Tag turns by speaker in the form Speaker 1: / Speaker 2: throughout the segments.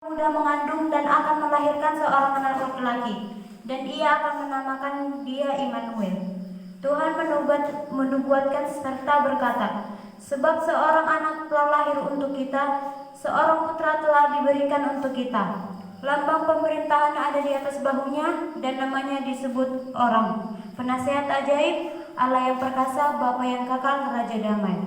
Speaker 1: Muda mengandung dan akan melahirkan seorang anak laki-laki, dan ia akan menamakan dia Immanuel. Tuhan menubuatkan serta berkata, sebab seorang anak telah lahir untuk kita, seorang putra telah diberikan untuk kita. Lambang pemerintahan ada di atas bahunya, dan namanya disebut Orang, Penasihat Ajaib, Allah yang Perkasa, Bapa yang Kekal, Raja Damai.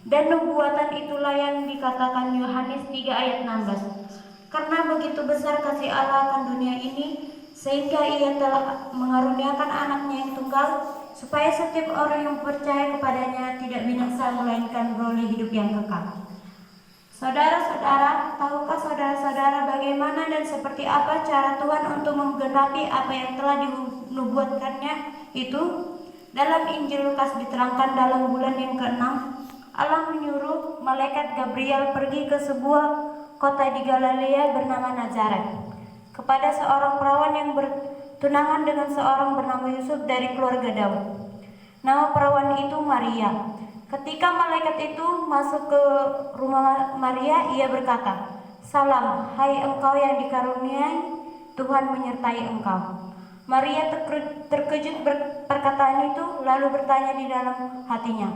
Speaker 1: Dan nubuatan itulah yang dikatakan Yohanes 3 ayat 16. Karena begitu besar kasih Allah akan dunia ini, sehingga ia telah mengaruniakan anaknya yang tunggal, supaya setiap orang yang percaya kepadanya tidak binasa, melainkan beroleh hidup yang kekal. Saudara-saudara, tahukah saudara-saudara bagaimana dan seperti apa cara Tuhan untuk menggenapi apa yang telah dinubuatkannya itu? Dalam Injil Lukas diterangkan dalam bulan yang ke-6, Allah menyuruh malaikat Gabriel pergi ke sebuah kota di Galilea bernama Nazaret, kepada seorang perawan yang bertunangan dengan seorang bernama Yusuf dari keluarga Daud. Nama perawan itu Maria. Ketika malaikat itu masuk ke rumah Maria, ia berkata, "Salam, hai engkau yang dikaruniai, Tuhan menyertai engkau." Maria terkejut perkataan itu, lalu bertanya di dalam hatinya,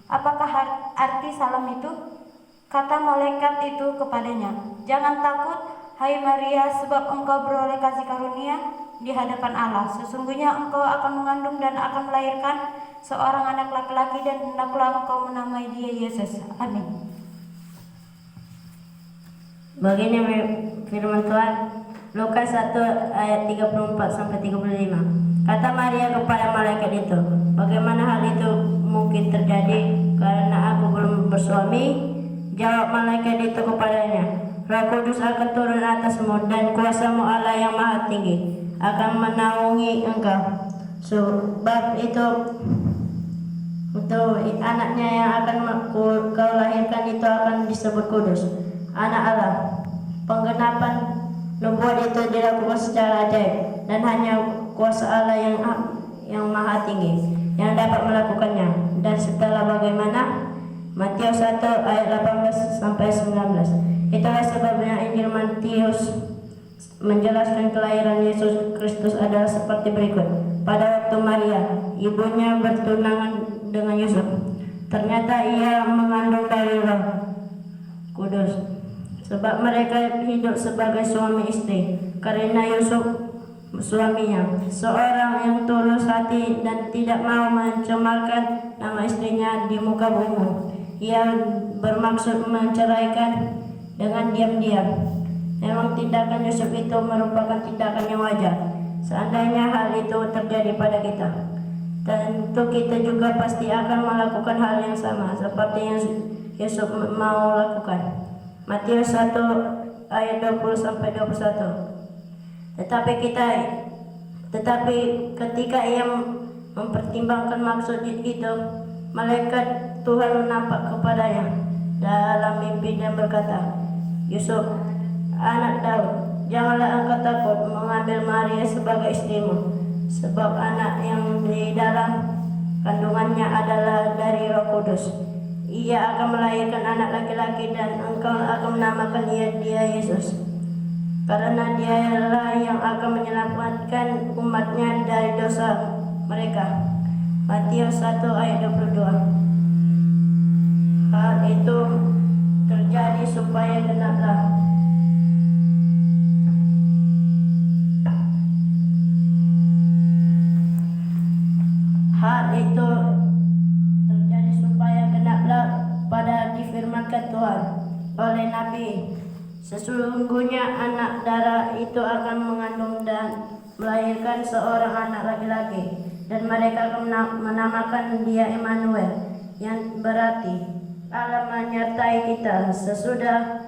Speaker 1: "Apakah arti salam itu?" Kata malaikat itu kepadanya, "Jangan takut, hai Maria, sebab engkau beroleh kasih karunia di hadapan Allah. Sesungguhnya engkau akan mengandung dan akan melahirkan seorang anak laki-laki, dan hendaklah engkau menamai dia Yesus." Amin.
Speaker 2: Begini firman Tuhan, Lukas 1 ayat 34 sampai 35. Kata Maria kepada malaikat itu, "Bagaimana hal itu mungkin terjadi karena aku belum bersuami?" Jawab malaikat itu kepadanya, "Roh Kudus akan turun atasmu, dan kuasamu Allah yang Maha Tinggi akan menaungi engkau. Sebab itu anaknya yang akan kau lahirkan itu akan disebut kudus, anak Allah." Penggenapan nubuat itu dilakukan secara ajaib, dan hanya kuasa Allah yang Maha Tinggi yang dapat melakukannya. Dan setelah bagaimana? Matius 1 ayat 18 sampai 19. Itulah sebabnya Injil Matius menjelaskan kelahiran Yesus Kristus adalah seperti berikut. Pada waktu Maria, ibunya bertunangan dengan Yusuf, ternyata ia mengandung dari Roh Kudus. Sebab mereka hidup sebagai suami istri, karena Yusuf suaminya seorang yang tulus hati dan tidak mau mencemarkan nama istrinya di muka bumi. Ia bermaksud menceraikan dengan diam-diam. Memang tindakan Yusuf itu merupakan tindakan yang wajar. Seandainya hal itu terjadi pada kita, tentu kita juga pasti akan melakukan hal yang sama seperti yang Yusuf mau lakukan. Matius 1 ayat 20 sampai 21. Tetapi ketika ia mempertimbangkan maksud itu, malaikat Tuhan nampak kepadanya dalam mimpi dan berkata, "Yusuf, anak Daud, janganlah engkau takut mengambil Maria sebagai istrimu, sebab anak yang di dalam kandungannya adalah dari Roh Kudus. Ia akan melahirkan anak laki-laki, dan engkau akan menamakan dia Yesus, karena dialah yang akan menyelamatkan umatnya dari dosa mereka." Matius 1 ayat 22. Hal itu terjadi supaya genaplah pada difirmankan Tuhan oleh Nabi, "Sesungguhnya anak darah itu akan mengandung dan melahirkan seorang anak laki-laki, dan mereka akan menamakan dia Immanuel," yang berarti Allah menyertai kita. Sesudah